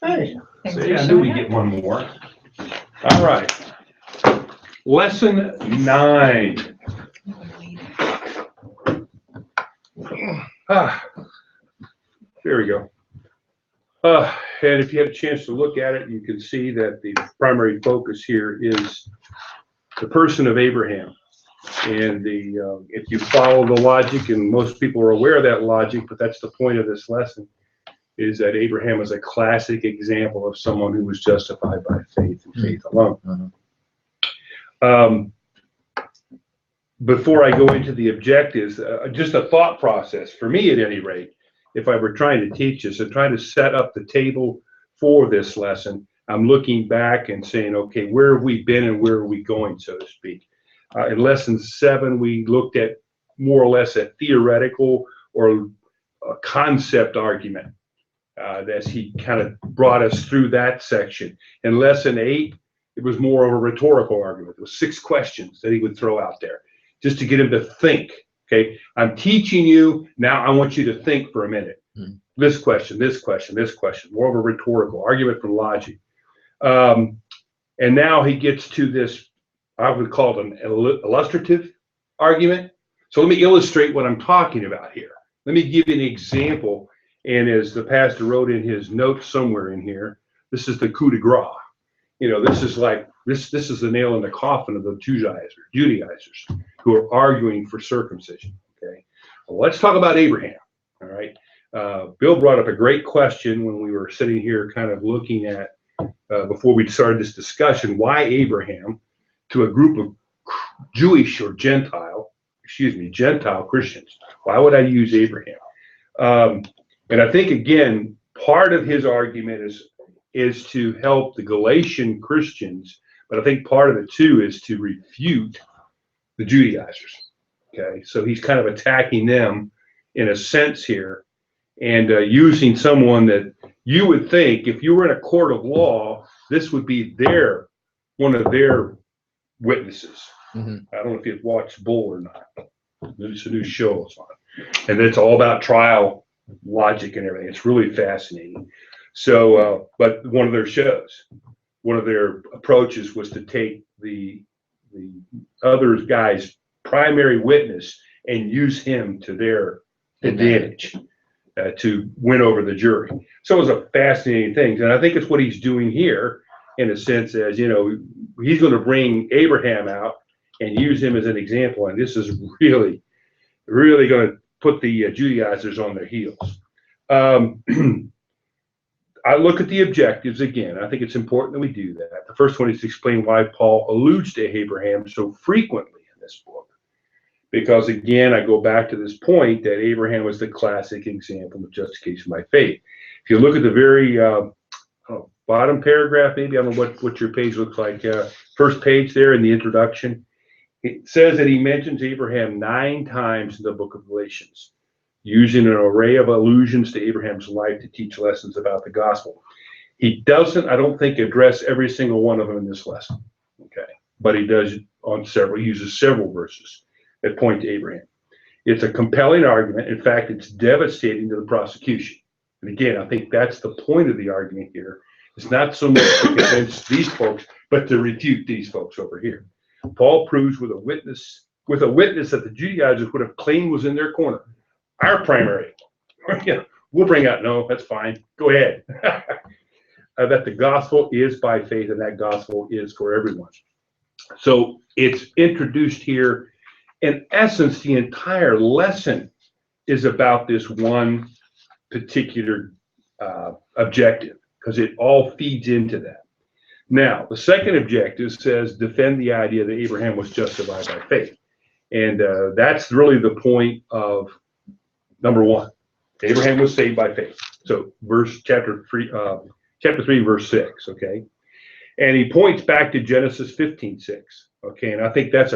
Hey, Thanks see, for I knew we'd showing get up. one more. All right. Lesson 9. Ah, there we go. And if you had a chance to look at it, you can see that the primary focus here is the person of Abraham. And if you follow the logic, and most people are aware of that logic, but that's the point of this lesson, is that Abraham is a classic example of someone who was justified by faith and faith alone. Before I go into the objectives, just a thought process, for me at any rate, if I were trying to teach this and trying to set up the table for this lesson, I'm looking back and saying, okay, where have we been and where are we going, so to speak. In lesson 7, we looked at more or less a theoretical or a concept argument as he kind of brought us through that section. In lesson 8, it was more of a rhetorical argument. There was 6 questions that he would throw out there just to get him to think. Okay, I'm teaching you, now I want you to think for a minute. This question, this question, this question, more of a rhetorical argument from logic. And now he gets to this, I would call it an illustrative argument. So let me illustrate what I'm talking about here. Let me give you an example. And as the pastor wrote in his notes somewhere in here, this is the coup de grace. You know, this is like, this is the nail in the coffin of the Judaizers who are arguing for circumcision. Okay, well, let's talk about Abraham. All right, Bill brought up a great question when we were sitting here kind of looking at, before we started this discussion, why Abraham to a group of Jewish or Gentile Christians? Why would I use Abraham? And I think, again, part of his argument is to help the Galatian Christians, but I think part of it too is to refute the Judaizers. Okay, so he's kind of attacking them in a sense here, and using someone that you would think, if you were in a court of law, this would be one of their witnesses. I don't know if you've watched Bull or not. It's a new show it's on, and it's all about trial logic and everything. It's really fascinating. So, but one of their shows, one of their approaches was to take the other guy's primary witness and use him to their advantage to win over the jury. So it was a fascinating thing, and I think it's what he's doing here in a sense, as you know, he's going to bring Abraham out and use him as an example, and this is really, really going to put the Judaizers on their heels. I look at the objectives again. I think it's important that we do that. The first one is to explain why Paul alludes to Abraham so frequently in this book. Because again, I go back to this point that Abraham was the classic example of justification by faith. If you look at the very bottom paragraph, maybe, I don't know what your page looks like, first page there in the introduction, it says that he mentions Abraham 9 times in the book of Galatians, using an array of allusions to Abraham's life to teach lessons about the gospel. He doesn't, I don't think, address every single one of them in this lesson, okay? But he does on several, he uses several verses that point to Abraham. It's a compelling argument. In fact, it's devastating to the prosecution. And again, I think that's the point of the argument here. It's not so much to convince these folks, but to refute these folks over here. Paul proves with a witness that the Judaizers would have claimed was in their corner. Our primary, we'll bring out, no, that's fine, go ahead. That the gospel is by faith, and that gospel is for everyone. So it's introduced here. In essence, the entire lesson is about this one particular objective, because it all feeds into that. Now, the second objective says defend the idea that Abraham was justified by faith. And that's really the point of number 1. Abraham was saved by faith. So chapter 3, verse 6, okay? And he points back to Genesis 15:6, okay? And I think that's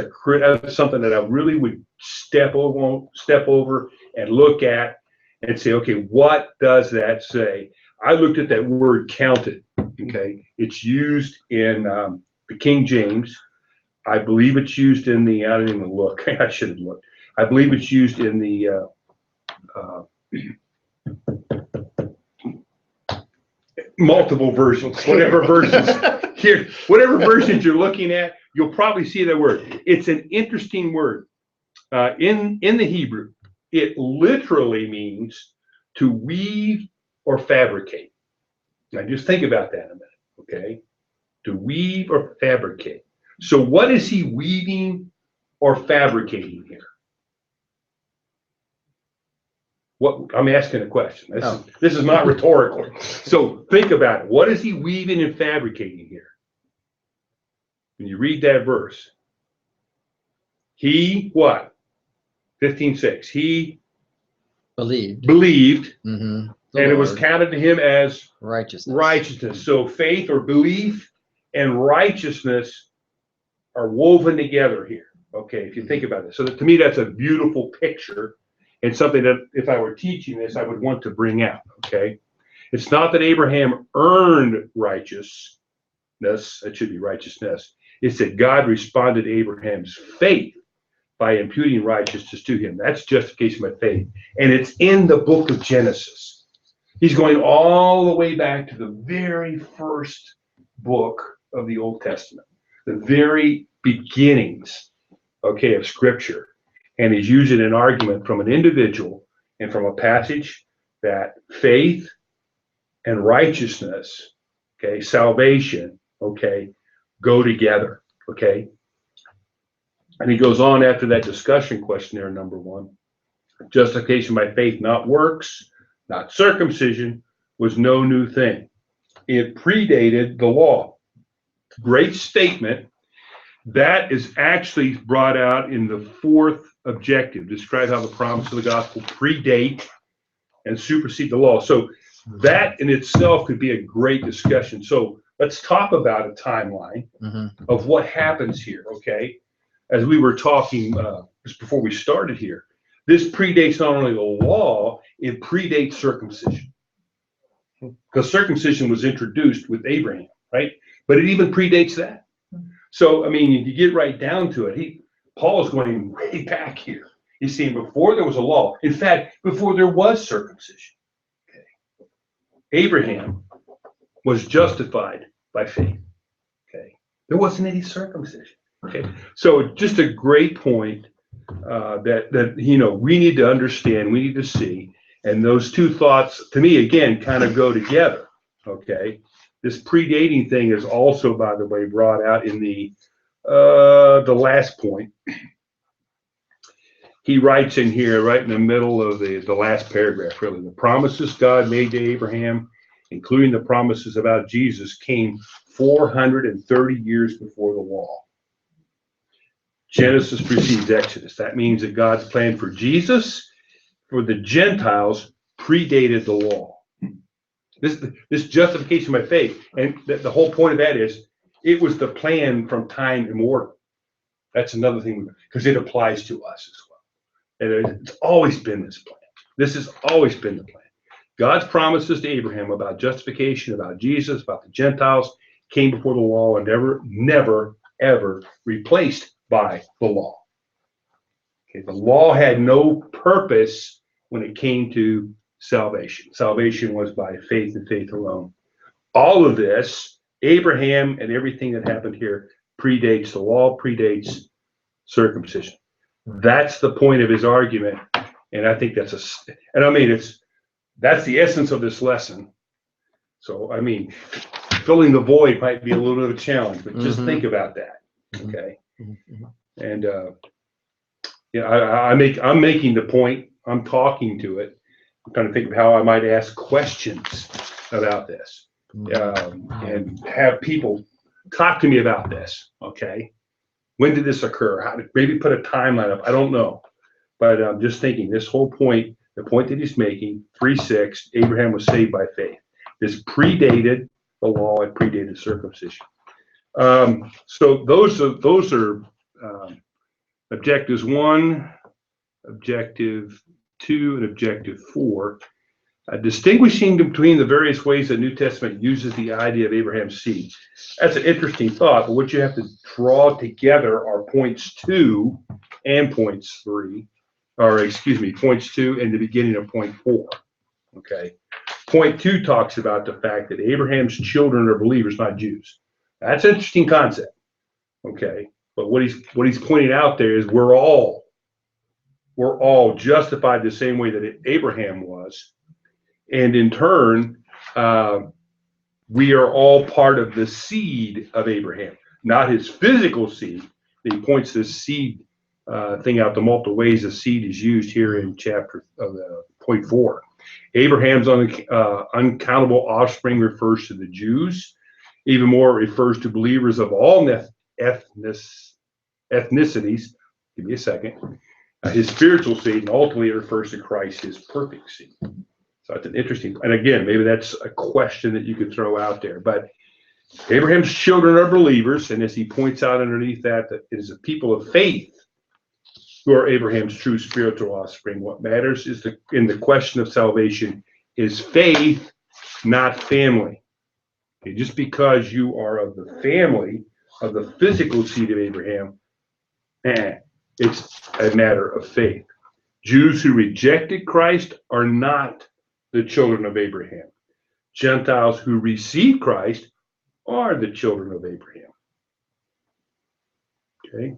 something that I really would step over and look at and say, okay, what does that say? I looked at that word counted, okay? It's used in the King James. I believe it's used in the, I didn't even look. I should have looked. I believe it's used in the multiple versions, whatever versions here, whatever versions you're looking at, you'll probably see that word. It's an interesting word. In the Hebrew, it literally means to weave or fabricate. Now just think about that a minute, okay? To weave or fabricate. So what is he weaving or fabricating here? What I'm asking a question. This is not rhetorical. So think about it. What is he weaving and fabricating here? When you read that verse, he what? 15:6. He believed, Mm-hmm. and it was counted to him as righteousness. So faith or belief and righteousness are woven together here. Okay, if you think about it. So to me, that's a beautiful picture and something that if I were teaching this, I would want to bring out. Okay, it's not that Abraham earned righteousness. It should be righteousness. It's that God responded to Abraham's faith by imputing righteousness to him. That's justification by faith. And it's in the book of Genesis. He's going all the way back to the very first book of the Old Testament, the very beginnings, okay, of Scripture. And he's using an argument from an individual and from a passage that faith and righteousness, okay, salvation, okay, go together, okay? And he goes on after that discussion questionnaire, number 1. Justification by faith, not works, not circumcision, was no new thing. It predated the law. Great statement. That is actually brought out in the 4th objective. Describe how the promise of the gospel predate and supersede the law. So that in itself could be a great discussion. So let's talk about a timeline of what happens here, okay? As we were talking just before we started here, this predates not only the law, it predates circumcision. Because circumcision was introduced with Abraham, right? But it even predates that. So, I mean, if you get right down to it, Paul is going way back here. He's saying before there was a law, in fact, before there was circumcision, okay, Abraham was justified by faith, okay? There wasn't any circumcision. Okay, so just a great point that we need to understand, we need to see, and those two thoughts to me again kind of go together. Okay, this predating thing is also, by the way, brought out in the last point. He writes in here, right in the middle of the last paragraph, really, the promises God made to Abraham, including the promises about Jesus, came 430 years before the law. Genesis precedes Exodus. That means that God's plan for Jesus, for the Gentiles, predated the law. This justification by faith, and the whole point of that is, it was the plan from time immemorial. That's another thing, because it applies to us as well. And it's always been this plan. This has always been the plan. God's promises to Abraham about justification, about Jesus, about the Gentiles, came before the law and never, ever replaced by the law. Okay, the law had no purpose when it came to salvation. Salvation was by faith and faith alone. All of this, Abraham and everything that happened here, predates the law, predates circumcision. That's the point of his argument, and I think that's the essence of this lesson. So I mean, filling the void might be a little bit of a challenge, but just think about that. Okay. And I'm making the point. I'm talking to it. I'm trying to think of how I might ask questions about this, and have people talk to me about this. Okay, when did this occur? How did maybe put a timeline up? I don't know, but I'm just thinking this whole point, the point that he's making, 3:6, Abraham was saved by faith. This predated the law. It predated circumcision. So those are objectives 1, objective 2, and objective 4. Distinguishing between the various ways the New Testament uses the idea of Abraham's seed. That's an interesting thought, but what you have to draw together are points 2 and points 3, or excuse me, points 2 and the beginning of point 4. Okay, Point 2 talks about the fact that Abraham's children are believers, not Jews. That's an interesting concept. Okay. But what he's pointing out there is we're all justified the same way that Abraham was. And in turn, we are all part of the seed of Abraham, not his physical seed. He points this seed thing out, the multiple ways the seed is used here in chapter point 4. Abraham's uncountable offspring refers to the Jews. Even more, it refers to believers of all ethnicities. Give me a second. His spiritual seed, and ultimately it refers to Christ, his perfect seed. So that's an interesting, and again, maybe that's a question that you could throw out there. But Abraham's children are believers, and as he points out underneath that, that it is a people of faith who are Abraham's true spiritual offspring. What matters is in the question of salvation is faith, not family. Okay, just because you are of the family of the physical seed of Abraham, it's a matter of faith. Jews who rejected Christ are not the children of Abraham. Gentiles who receive Christ are the children of Abraham. Okay.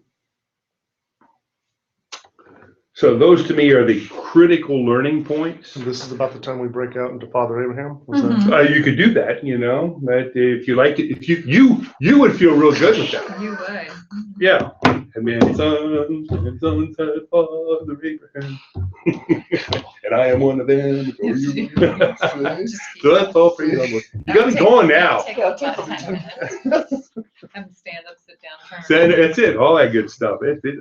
So those to me are the critical learning points. So this is about the time we break out into Father Abraham. You could do that, but if you like it, if you would feel real good with that. You would. Yeah. And then sons had Father Abraham, and I am one of them. So that's all for you. You got it going now. Take about 10 minutes. Come stand up, sit down, turn. That's it. All that good stuff.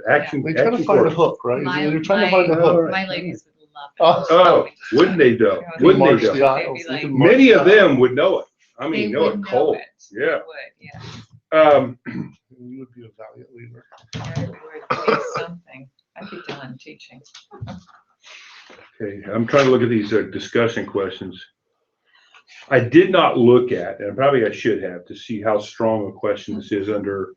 Action. They try to find a hook, right? You're trying to find a hook. My ladies would love it. Oh, wouldn't they though? Wouldn't March they the though? aisles. They'd be like- You can march Many the of them aisles. would know it. I mean, know it cold. Yeah. Would, yeah. You would be a valiant leader. Every word means something. I'd be done teaching. Okay, I'm trying to look at these discussion questions. I did not look at, and probably I should have, to see how strong a question this is under,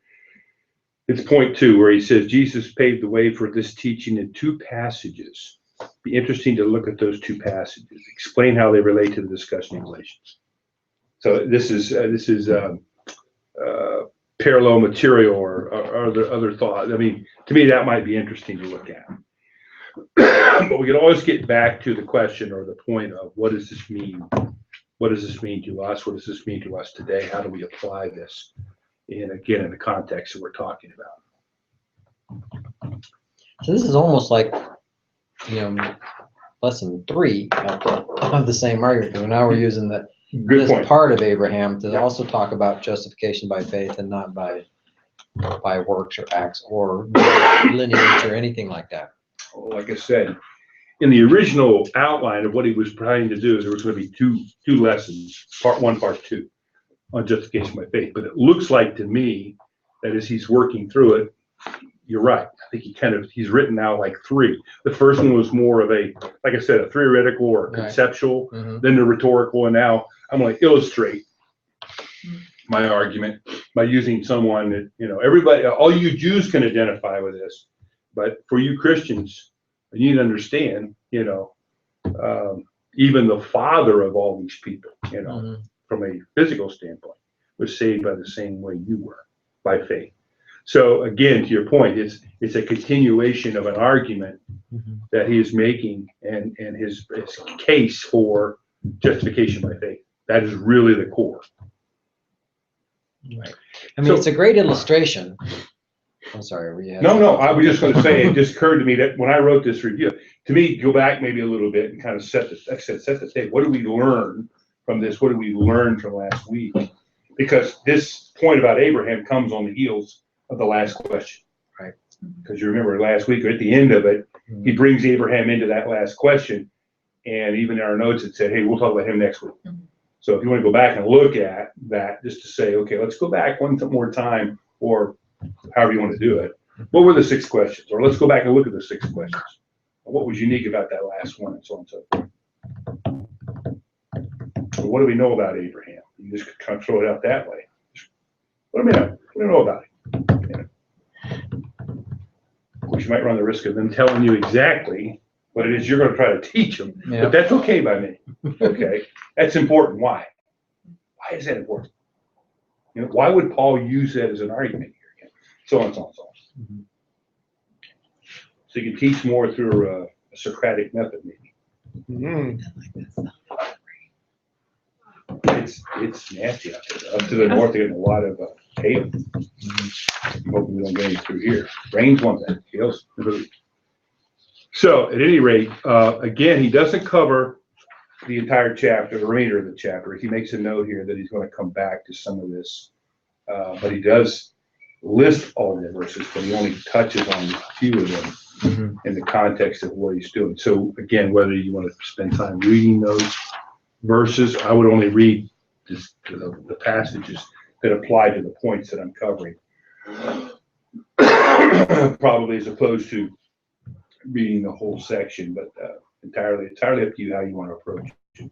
it's point 2, where he says, Jesus paved the way for this teaching in 2 passages. Be interesting to look at those 2 passages. Explain how they relate to the discussion in Galatians. So this is parallel material or other thought. I mean, to me, that might be interesting to look at. But we can always get back to the question or the point of what does this mean? What does this mean to us? What does this mean to us today? How do we apply this in the context that we're talking about? So this is almost like, lesson 3 of the same argument. Because now we're using Good this point. part of Abraham to Yeah. also talk about justification by faith and not by works or acts or lineage or anything like that. Like I said, in the original outline of what he was trying to do, there was going to be two lessons, part 1, part 2, on justification by faith. But it looks like to me that as he's working through it, you're right. I think he's written now like 3. The first one was more of a, like I said, a theoretical or conceptual, then the rhetorical, and now I'm going to illustrate my argument by using someone that, everybody, all you Jews can identify with this, but for you Christians, you need to understand, even the father of all these people, from a physical standpoint, was saved by the same way you were, by faith. So again, to your point, it's a continuation of an argument that he is making and his case for justification by faith. That is really the core. Right. I mean, it's a great illustration. I'm sorry. No, I was just going to say, it just occurred to me that when I wrote this review, to me, go back maybe a little bit and kind of set the table. What do we learn from this? What did we learn from last week? Because this point about Abraham comes on the heels of the last question. Right. Because you remember last week, or at the end of it, he brings Abraham into that last question. And even in our notes, it said, hey, we'll talk about him next week. So if you want to go back and look at that, just to say, okay, let's go back one more time, or however you want to do it. What were the 6 questions? Or let's go back and look at the 6 questions. What was unique about that last one, and so on and so forth. So what do we know about Abraham? You just kind of throw it out that way. What do we know? What do we know about him? Of course, you might run the risk of them telling you exactly what it is you're going to try to teach them, but that's okay by me. Okay, that's important. Why? Why is that important? You know, why would Paul use that as an argument here? So on and so on and so on. Mhm. So you can teach more through a Socratic method, maybe. Mm. It's nasty out there. Up to the north, they're getting a lot of hail. I'm hoping we don't get any through here. Rain's one thing, hail's. So at any rate, again, he doesn't cover the entire chapter, the remainder of the chapter. He makes a note here that he's going to come back to some of this, but he does list all the verses, but he only touches on a few of them Mhm. in the context of what he's doing. So again, whether you want to spend time reading those verses, I would only read the passages that apply to the points that I'm covering. Probably as opposed to reading the whole section, but entirely up to you how you want to approach it.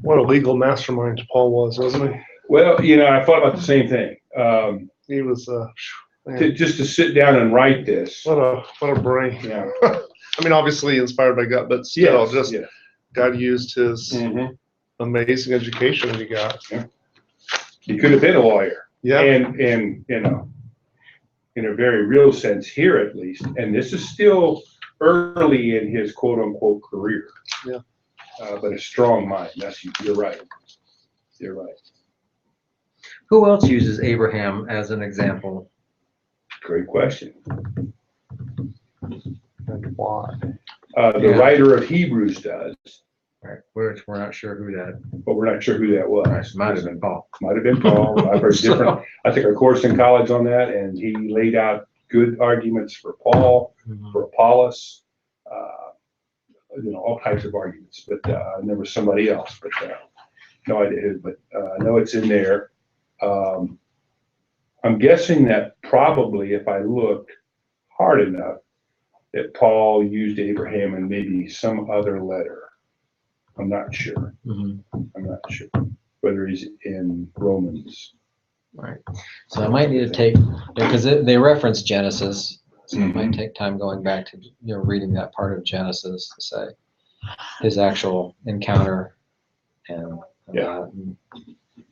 What a legal mastermind Paul was, wasn't he? Well, you know, I thought about the same thing. He was, man, Just to sit down and write this. what a brain. Yeah. I mean, obviously inspired by God, but still, Yes, just yeah. God used his Mhm. amazing education he got. He could have been a lawyer. Yeah. And you know, in a very real sense here at least, and this is still early in his quote unquote career. Yeah. But a strong mind. You're right. You're right. Who else uses Abraham as an example? Great question. And why? The Yeah. writer of Hebrews does, Right, we're not sure who that but we're not sure who that was. might have been Paul. Might have been Paul. I've heard different. I took a course in college on that, and he laid out good arguments for Paul, for Apollos, you know, all types of arguments. But and there was somebody else, but no idea who. But I know it's in there. I'm guessing that probably, if I looked hard enough, that Paul used Abraham in maybe some other letter. I'm not sure. Mhm. I'm not sure whether he's in Romans. Right. So I might need to take, because they reference Genesis, so it might take time going back to, reading that part of Genesis to say his actual encounter and Yeah. that.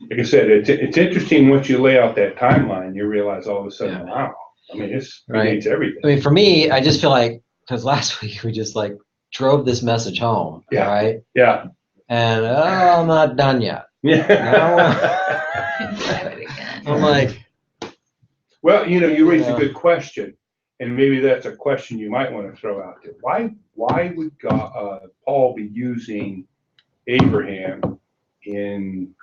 Like I said, it's interesting once you lay out that timeline, you realize all of a sudden, Yeah. wow, I mean, it Right. needs everything. I mean, for me, I just feel like, because last week we just like drove this message home, Yeah. right? Yeah. And I'm not done yet. Yeah. I'm like, Well, you raised a Yeah. good question, and maybe that's a question you might want to throw out there. Why would Paul be using Abraham in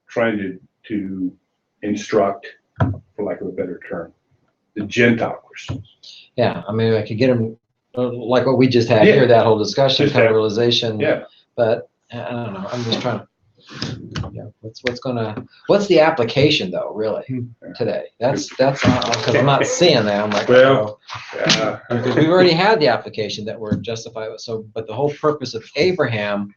trying to instruct, for lack of a better term, the Gentile Christians? yeah, I mean, I could get him, like what we just had Yeah. here, that whole discussion, Just kind of have- realization. Yeah. But I don't know. I'm just trying to. What's the application though? Really, today? That's because I'm not seeing that. I'm like, Well, because we've already had the application that we're justified with. So, but the whole purpose of Abraham,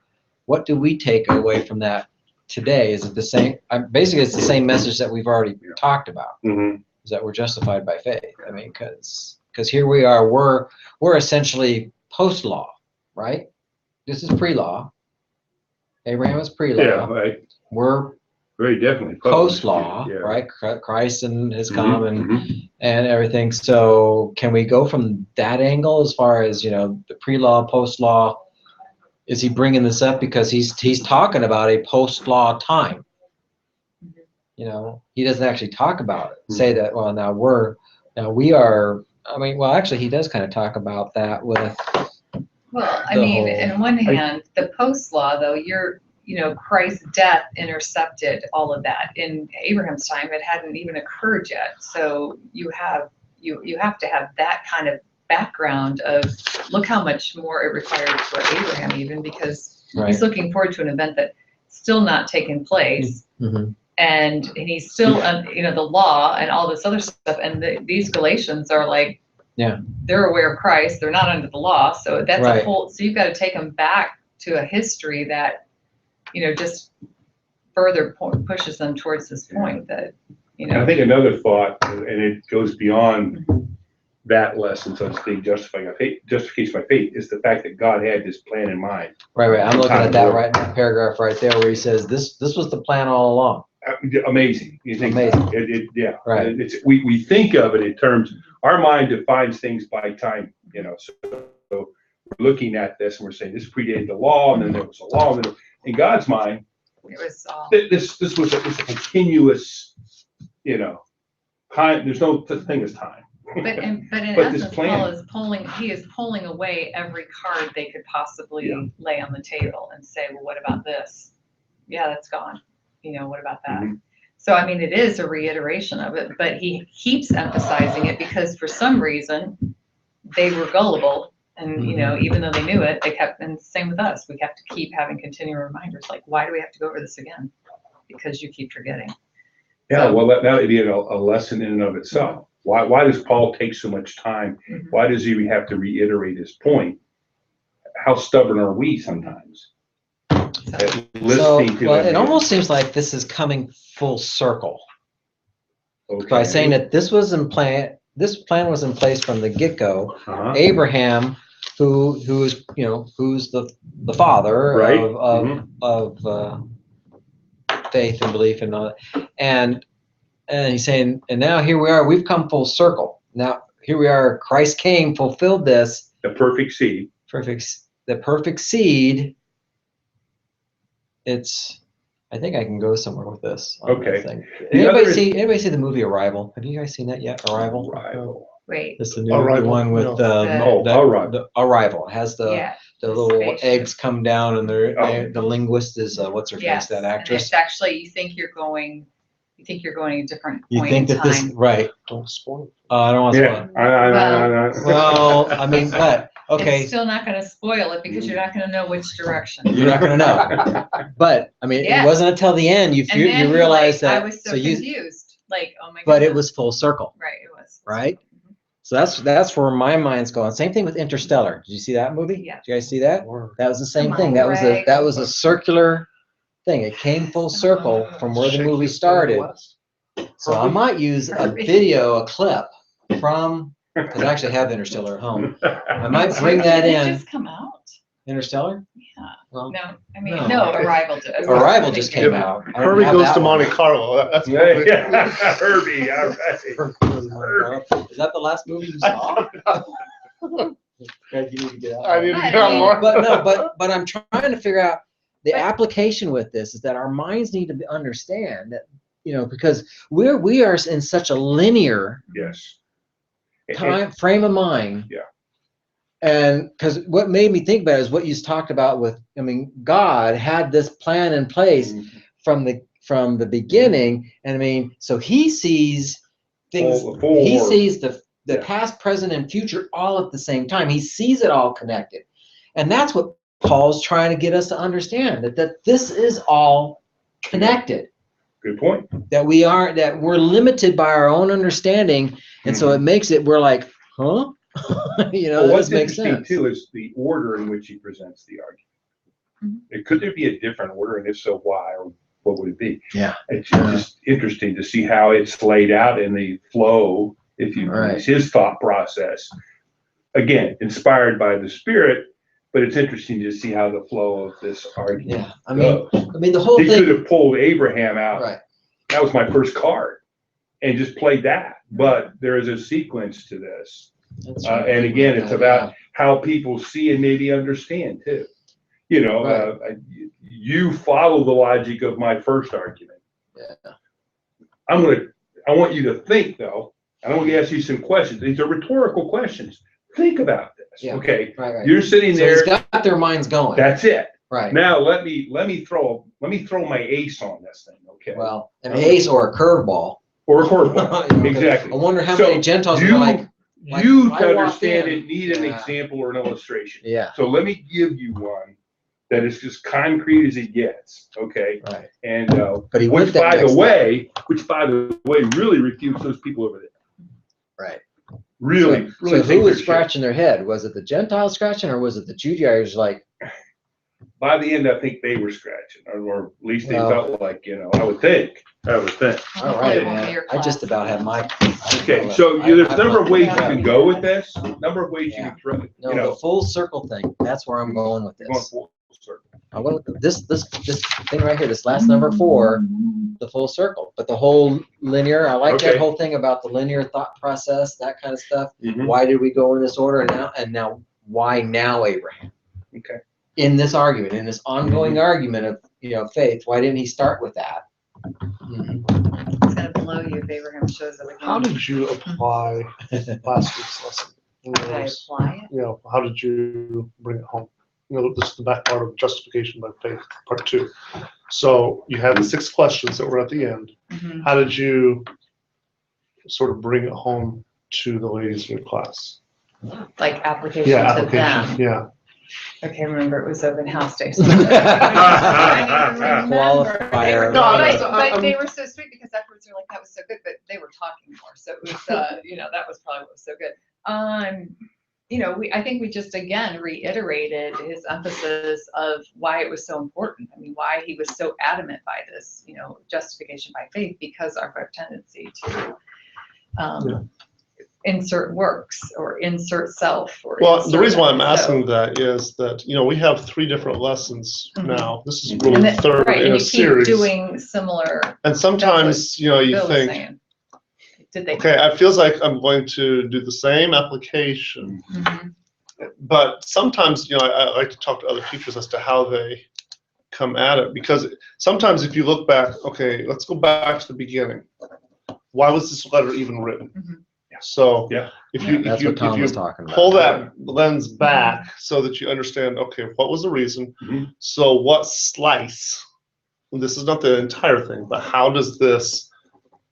what do we take away from that today? Is it the same? Basically, it's the same message that we've already talked about. Mhm. Is that we're justified by faith? I mean, because here we are. We're essentially post-law, right? This is pre-law. Abraham is pre-law. Yeah, right. We're Very definitely. post-law, Yeah. right? Christ and has Mhm, come mhm. and everything. So can we go from that angle as far as, the pre-law, post-law? Is he bringing this up because he's talking about a post-law time? He doesn't actually talk about it. Say that, well, we are, I mean, well, actually he does kind of talk about that with, Well, I the mean, whole- in one hand, the post-law, though, Christ's death intercepted all of that. In Abraham's time, it hadn't even occurred yet. So you have to have that kind of background of, look how much more it required for Abraham even, because right? he's looking forward to an event that's still not taken place. Mhm. And he's still, the law and all this other stuff. And these Galatians are like, Yeah. they're aware of Christ. They're not under the law. So that's Right. so you've got to take them back to a history that, just further pushes them towards this point that, And I think another thought, and it goes beyond that lesson, so to speak, justification by faith, is the fact that God had this plan in mind. Right. I'm looking at that right in that paragraph right there where he says this was the plan all along. Amazing. You think Amazing. yeah. Right. We think of it in terms, our mind defines things by time, so we're looking at this and we're saying this predated the law, and then there was a law, and then, in God's mind, It was all. this was a continuous, time. There's no such thing as time. But in But this essence, plan- he is pulling away every card they could possibly lay on the table and say, well, what about this? Yeah, that's gone. What about that? Mhm. So, I mean, it is a reiteration of it, but he keeps emphasizing it because for some reason they were gullible. And, even though they knew it, they kept, and same with us, we have to keep having continual reminders, like, why do we have to go over this again? Because you keep forgetting. Yeah, So- well, that would be a lesson in and of itself. Why does Paul take so much time? Mhm. Why does he have to reiterate his point? How stubborn are we sometimes? So, At So, listening to well, him. it almost seems like this is coming full circle Okay. by saying that this plan was in place from the get-go. Uh-huh. Abraham, who is, who's the father Right. of faith and belief and all that. And he's saying, and now here we are, we've come full circle. Now here we are, Christ came, fulfilled this, The perfect seed. the perfect seed. I think I can go somewhere with this. On Okay. this thing. The other is- Anybody see the movie Arrival? Have you guys seen that yet? Arrival? Rival. wait, It's the new Arrival, one with no. Arrival. the Arrival. It has the yeah. the the little spaceship. eggs come down, and Oh. the linguist is what's her Yes, face, that and actress. it's actually, you think you're going a different You point think in that this time. right? Don't spoil it. I don't want to Yeah. spoil. Well, I mean, but okay, It's still not gonna spoil it because you're not gonna know which direction. you're not gonna know. But I mean, Yeah. it wasn't until the end you And then you realize like, that. I was so confused, like, oh my goodness. But it was full circle, Right, it was. right? So that's where my mind's going. Same thing with Interstellar. Did you see that movie? Yeah. Did you guys see that? Or- That was the same Come thing. on, That was a Greg. circular thing. It came full circle from where the Shake movie this to the started. west. So I might use a clip from, because I actually have Interstellar at home. I might bring that Did it in. just come out? Interstellar? Yeah. Well, No, I mean, No. no, Arrival did. Arrival just came Yeah. out. I don't Herbie have goes that to one. Monte Carlo. That's Yeah, Herbie, all right. Is that the last movie you saw? Greg, you need to get out. I need to I get on mean- more. But no, but I'm trying to figure out the But- application with this is that our minds need to understand that, because we are in such a linear Yes. time frame of mind. Yeah. And because what made me think about it is what you talked about with, God had this plan in place from the beginning, and so he sees things. Full He order. sees the Yeah. past, present, and future all at the same time. He sees it all connected, and that's what Paul's trying to get us to understand, that this is all connected. Good point. That we're limited by our own understanding, and so it makes it, we're like, huh? Well, That what's doesn't make interesting sense. too is the order in which he presents the argument. Mhm. Could there be a different order, and if so, why, or what would it be? Yeah. It's just interesting to see how it's laid out in the flow, if you Right. use his thought process. Again, inspired by the Spirit, but it's interesting to see how the flow of this argument Yeah, I mean, goes. the whole He could thing, have pulled Abraham out. right? That was my first card, and just played that. But there is a sequence to this. That's And again, it's about how people see and maybe understand too. Right. You follow the logic of my first argument. Yeah. I want you to think though, and I want to ask you some questions. These are rhetorical questions. Think about this, Yeah. okay? Right. You're sitting So it's there, got their minds going. that's it. Right. Now let me throw my ace on this thing, okay? Well, an ace or a curveball. Or a curveball, exactly. I wonder how So many Gentiles are you- like, You I to walked understand in. it need an Yeah. example or an illustration. yeah, So let me give you one that is just concrete as it gets, okay? right. And But he went which, that by next the step. way, really refutes those people over there. Right. Really, So really. who think was they're scratching their head? Was it the Gentiles scratching, or was it the Judaizers like, by the end, I think they were scratching, or at least they Well- felt like, I would think. All Hopefully right, it won't be man. your I just class. about have my. Okay, so there's a number of ways you Yeah. can go with this, number of ways you Yeah. can throw it, No, the full circle thing, that's where I'm going with you're going this. full circle. I went with this thing right here, this last number 4, the full circle, but the whole linear, I like Okay. that whole thing about the linear thought process, that kind of stuff. Mhm. Why did we go in this order and now why now Abraham? Okay. In this argument, in this ongoing argument of, faith, why didn't he start with that? It's gonna blow you if Abraham shows up again. How did you apply last week's lesson? Did I apply it? You know, how did you bring it home? This is the back part of justification by faith, part 2. So you had the 6 questions that were at the end. Mhm. How did you sort of bring it home to the ladies in your class? Like application Yeah, to them. application, yeah. Okay, remember it was open house day. Qualifier. No, I'm- But they were so sweet because afterwards they're like, that was so good, but they were talking more. So it was, that was probably what was so good. I think we just again reiterated his emphasis of why it was so important. I mean, why he was so adamant by this, justification by faith, because of our tendency to insert works or insert self. Or Well, the insert reason why I'm so- asking that is that, we have 3 different lessons Mhm. now. This is And really And the then, 3rd right, in and a you keep series. doing similar. And sometimes, you Bill was think, saying. Did they? okay, it feels like I'm going to do the same application. Mhm. But sometimes, I like to talk to other teachers as to how they come at it, because sometimes if you look back, okay, let's go back to the beginning. Why was this letter even written? Mhm. So Yeah. if you That's what Tom was if you talking about. pull that lens back so that you understand, okay, what was the reason? Mhm. So what slice? This is not the entire thing, but how does this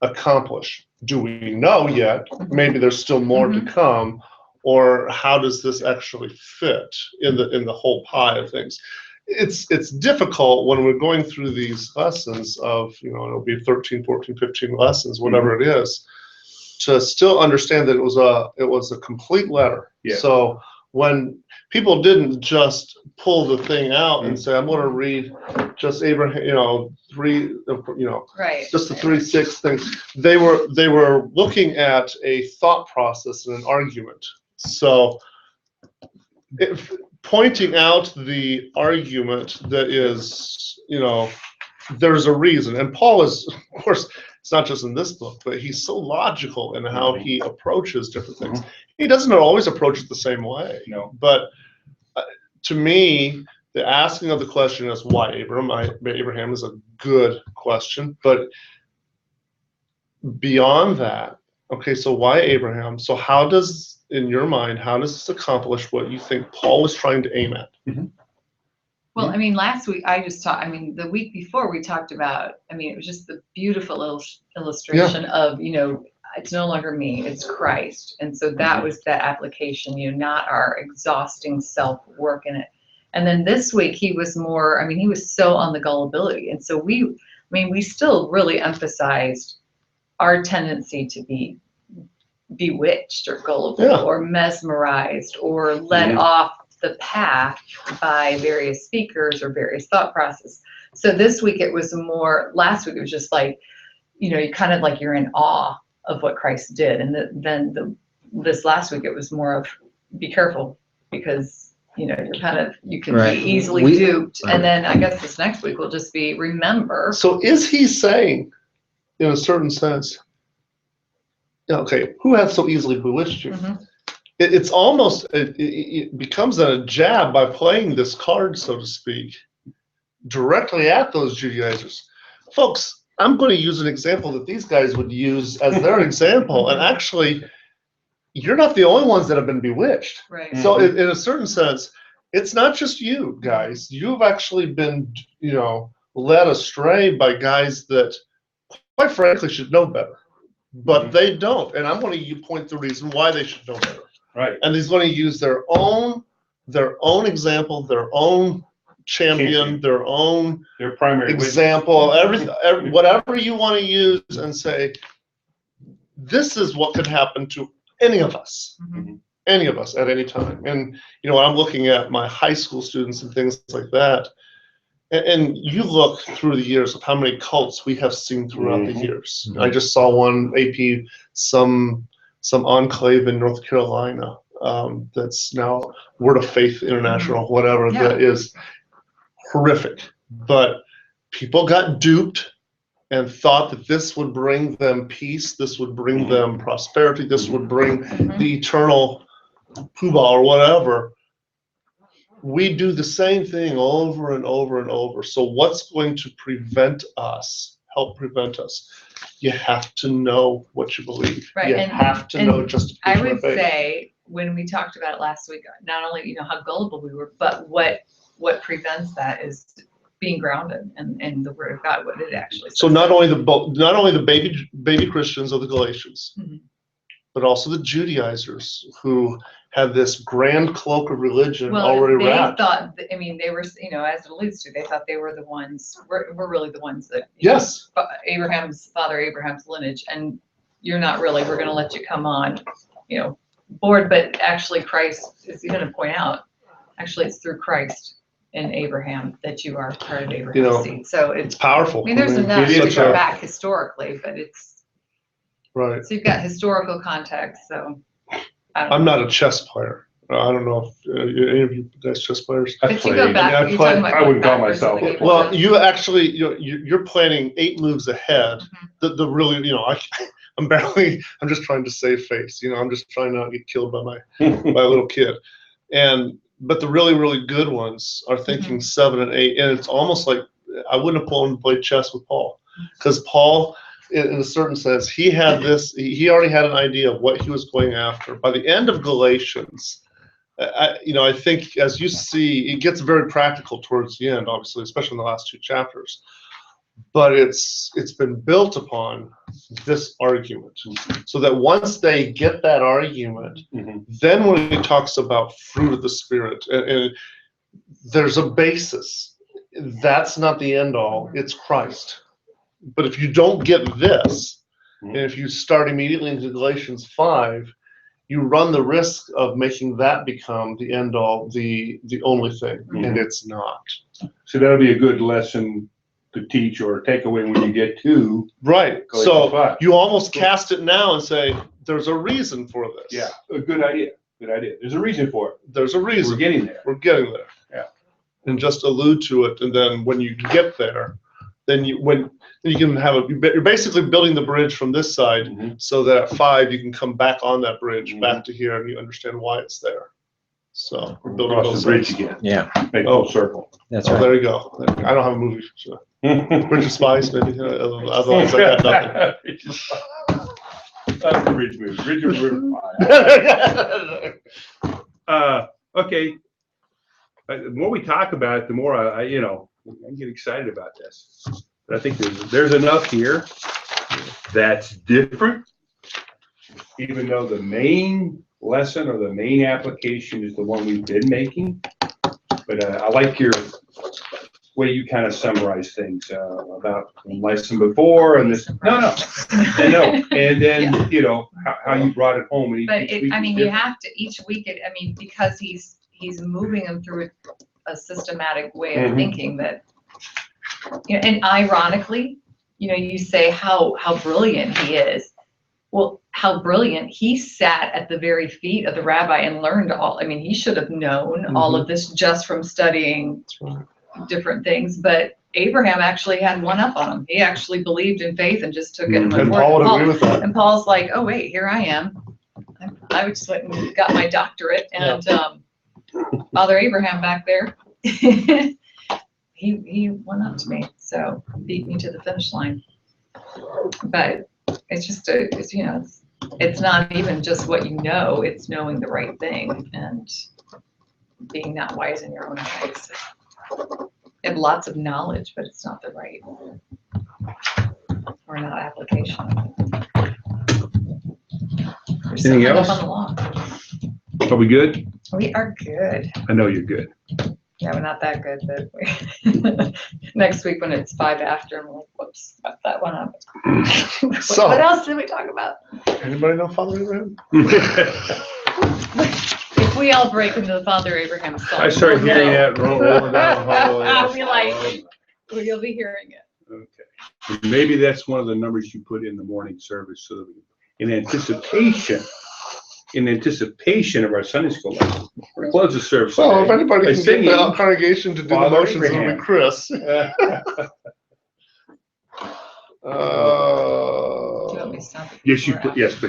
accomplish? Do we know yet? Maybe there's still more to come. Or how does this actually fit in the whole pie of things? It's difficult when we're going through these lessons of, it'll be 13, 14, 15 lessons, whatever it is, to still understand that it was a complete letter. Yeah. So when people didn't just pull the thing out and say, I'm going to read just Abraham, 3, Right. just the 3-6 things. They were looking at a thought process and an argument. So pointing out the argument that is, there's a reason. And Paul is, of course, it's not just in this book, but he's so logical in how he approaches different things. He doesn't always approach it the same way. No. But to me, the asking of the question is why Abraham is a good question. But beyond that, okay, so why Abraham? So in your mind, how does this accomplish what you think Paul was trying to aim at? Well, I mean, last week the week before we talked about, it was just the beautiful illustration of, it's no longer me, it's Christ. And so that was the application, not our exhausting self work in it. And then this week he was more, he was so on the gullibility. And so we still really emphasized our tendency to be bewitched or gullible or mesmerized or led off the path by various speakers or various thought process. So this week it was more, last week it was just like, you kind of like you're in awe of what Christ did. And this last week it was more of be careful because, you can Right. be easily We- duped. Right. And then I guess this next week will just be remember. So is he saying, in a certain sense, okay, who has so easily bewitched you? Mhm. It's almost, it becomes a jab by playing this card, so to speak, directly at those Judaizers. Folks, I'm going to use an example that these guys would use as their example. And actually, you're not the only ones that have been bewitched. Right. So in a certain sense, it's not just you guys. You've actually been, led astray by guys that, quite frankly, should know better. But they don't. And I'm going to point the reason why they should know better. Right. And he's going to use their own example, their own champion, their own Their primary example, whatever you want to use, and say, this is what could happen to any of us. Mhm. any of us at any time. And, you know, I'm looking at my high school students and things like that. And you look through the years of how many cults we have seen throughout the years. I just saw one AP, some enclave in North Carolina that's now Word of Faith International, whatever, Yeah. that is horrific. But people got duped and thought that this would bring them peace, this would bring them prosperity, this would bring the eternal poobah or whatever. We do the same thing over and over and over. So what's going to prevent us, help prevent us? You have to know what you believe. Right, You and- have to and know justification I of would faith. say, when we talked about it last week, not only, you know, how gullible we were, but what prevents that is being grounded in the Word of God, what it actually says. So not only the baby Christians of the Galatians, Mhm. but also the Judaizers who had this grand cloak of religion Well, already they wrapped. thought, I mean, they were, you know, as it alludes to, they thought they were the ones, we're really the ones that. you know, Yes, Father Abraham's lineage, and you're not really, we're gonna let you come on, you know, board, but actually Christ is gonna point out, actually it's through Christ and Abraham that you are part of You know, Abraham's seed. So it's I powerful. mean, there's It enough is to go a- back historically, but Right. so you've got historical context, so. I don't I'm know. not a chess player. I don't know if any of you guys chess players. I But you go played. back, Yeah, I you're played- talking about. I wouldn't going call backwards in the myself a game. Well, you actually, you're planning 8 moves ahead. Mhm. The really, you know, I'm just trying to save face. You know, I'm just trying not to get killed by my little kid. But the really, really good ones are thinking 7 and 8, and it's almost like I wouldn't have played chess with Paul, because Paul, in a certain sense, he had this. He already had an idea of what he was going after. By the end of Galatians, I think as you see, it gets very practical towards the end, obviously, especially in the last 2 chapters. But it's been built upon this argument, so that once they get that argument, then when he talks about fruit of the Spirit, and there's a basis. That's not the end all. It's Christ. But if you don't get this, and if you start immediately into Galatians 5, you run the risk of making that become the end all, the only thing, and it's not. So that'll be a good lesson to teach or take away when you get to Right. Galatians So 5. you almost cast it now and say, there's a reason for this. Yeah, a good idea. Good idea. There's a reason for it. There's a We're reason. getting there. We're getting there. Yeah. And just allude to it, and then when you get there, then you can have you're basically building the bridge from this side, so that at 5 you can come back on that bridge back to here, and you understand why it's there. So we're building Cross both the bridge sides. again. Yeah, Make full circle. that's Oh, right. there you go. I don't have a movie. So. Bridge of Spies, maybe. Otherwise, I got nothing. That's the bridge move. Bridge of River. Okay. The more we talk about it, the more I get excited about this. But I think there's enough here that's different, even though the main lesson or the main application is the one we've been making. But I like your way you kind of summarize things about the lesson before and this. No. And then, how you brought it home. And But each week I is mean, you different. have to, each week, because he's moving them through a systematic way of Mhm. thinking that, and ironically, you say how brilliant he is. Well, how brilliant, he sat at the very feet of the rabbi and learned he should have known all of this just from studying different things, but Abraham actually had one up on him. He actually believed in faith and just took it. Mhm. And Paul would agree with that. And Paul's like, oh wait, here I am. I just went and got my doctorate, and Father Abraham back there, he went up to me, so beat me to the finish line. But it's just it's not even just what you know; it's knowing the right thing and being not wise in your own eyes. You have lots of knowledge, but it's not the right or not application. There's Anything something up else? on the law. Are we good? We are good. I know you're good. Yeah, we're not that good, but next week when it's 5 after, I'm like, whoops, fucked that one up. So- What else did we talk about? Anybody know Father Abraham? If we all break into the Father Abraham song. I started we'll hearing know. that rolling down the hallway. I'll be like, well, you'll be hearing it. Okay. Maybe that's one of the numbers you put in the morning service so that in anticipation of our Sunday school lesson. We're close to service. So if today anybody by can get singing the congregation to do the Father motions, it'll Abraham. be Chris. Do you want me to stop it? Yes, you before put, yes, please.